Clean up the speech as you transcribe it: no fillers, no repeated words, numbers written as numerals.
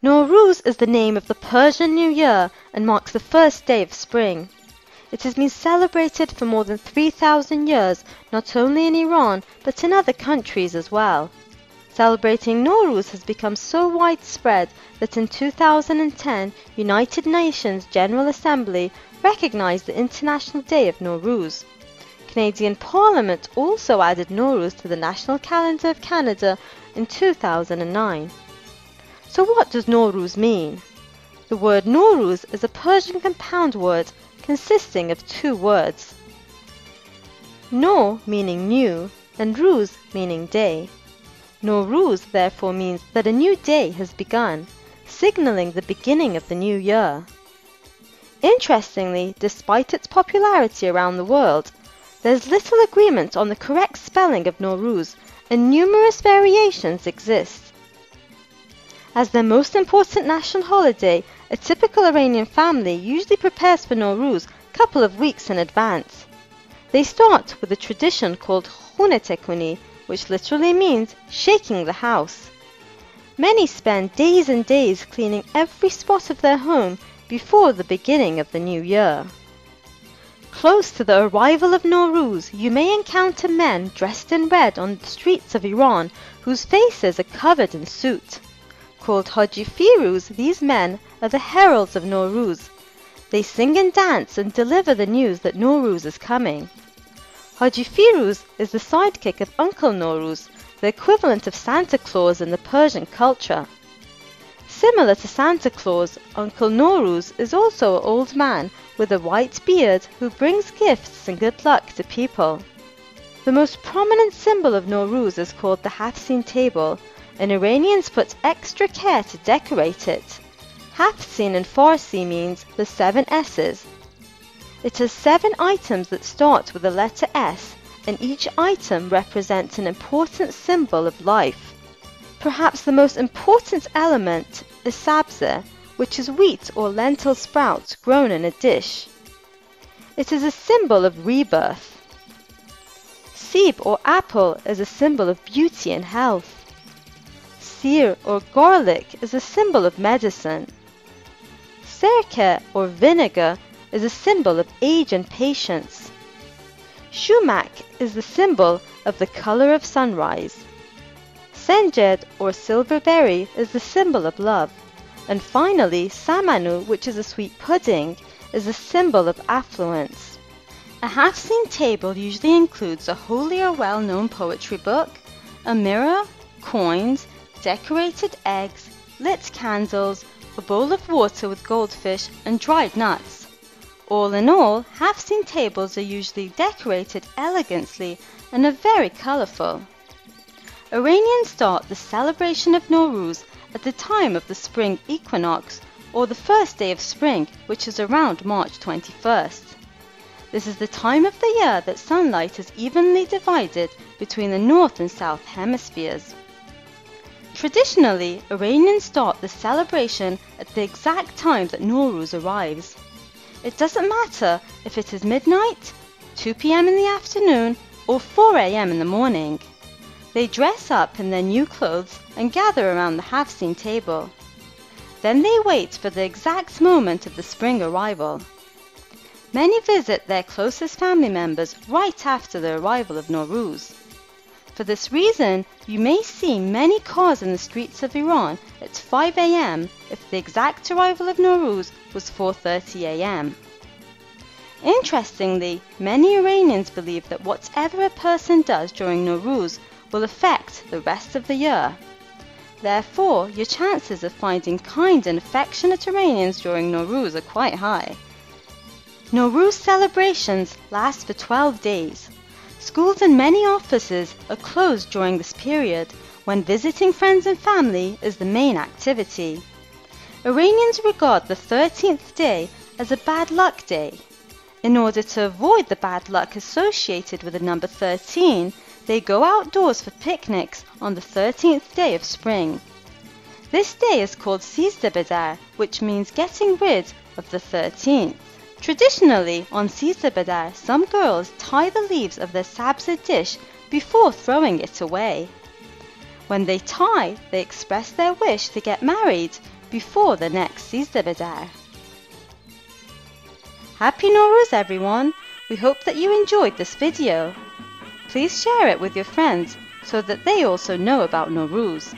Nowruz is the name of the Persian New Year and marks the first day of spring. It has been celebrated for more than 3,000 years, not only in Iran, but in other countries as well. Celebrating Nowruz has become so widespread that in 2010, United Nations General Assembly recognized the International Day of Nowruz. Canadian Parliament also added Nowruz to the national calendar of Canada in 2009. So what does Nowruz mean? The word Nowruz is a Persian compound word consisting of two words. No meaning new and Ruz meaning day. Nowruz therefore means that a new day has begun, signaling the beginning of the new year. Interestingly, despite its popularity around the world, there's little agreement on the correct spelling of Nowruz, and numerous variations exist. As their most important national holiday, a typical Iranian family usually prepares for Nowruz a couple of weeks in advance. They start with a tradition called khune tekuni, which literally means shaking the house. Many spend days and days cleaning every spot of their home before the beginning of the new year. Close to the arrival of Nowruz, you may encounter men dressed in red on the streets of Iran whose faces are covered in soot. Called Haji Firuz, these men are the heralds of Nowruz. They sing and dance and deliver the news that Nowruz is coming. Haji Firuz is the sidekick of Uncle Nowruz, the equivalent of Santa Claus in the Persian culture. Similar to Santa Claus, Uncle Nowruz is also an old man with a white beard who brings gifts and good luck to people. The most prominent symbol of Nowruz is called the Hafsin table, and Iranians put extra care to decorate it. Hafsin in Farsi means the 7 S's. It has 7 items that start with the letter S, and each item represents an important symbol of life. Perhaps the most important element is sabze, which is wheat or lentil sprouts grown in a dish. It is a symbol of rebirth. Sib or apple is a symbol of beauty and health. Sir or garlic is a symbol of medicine. Sirke or vinegar is a symbol of age and patience. Shumak is the symbol of the color of sunrise. Senjed or silverberry is the symbol of love. And finally, samanu, which is a sweet pudding, is a symbol of affluence. A Hafsin table usually includes a holy or well-known poetry book, a mirror, coins, decorated eggs, lit candles, a bowl of water with goldfish, and dried nuts. All in all, Hafsin tables are usually decorated elegantly and are very colorful. Iranians start the celebration of Nowruz at the time of the spring equinox, or the first day of spring, which is around March 21st. This is the time of the year that sunlight is evenly divided between the north and south hemispheres. Traditionally, Iranians start the celebration at the exact time that Nowruz arrives. It doesn't matter if it is midnight, 2 p.m. in the afternoon, or 4 a.m. in the morning. They dress up in their new clothes and gather around the Hafsin table. Then they wait for the exact moment of the spring arrival. Many visit their closest family members right after the arrival of Nowruz. For this reason, you may see many cars in the streets of Iran at 5 a.m. if the exact arrival of Nowruz was 4:30 a.m. Interestingly, many Iranians believe that whatever a person does during Nowruz will affect the rest of the year. Therefore, your chances of finding kind and affectionate Iranians during Nowruz are quite high. Nowruz celebrations last for 12 days. Schools and many offices are closed during this period, when visiting friends and family is the main activity. Iranians regard the 13th day as a bad luck day. In order to avoid the bad luck associated with the number 13, they go outdoors for picnics on the 13th day of spring. This day is called Sizdebedar, which means getting rid of the 13th. Traditionally, on Sizdebedar, some girls tie the leaves of their sabze dish before throwing it away. When they tie, they express their wish to get married, before the next Sizde Bedar. Happy Nowruz, everyone! We hope that you enjoyed this video. Please share it with your friends so that they also know about Nowruz.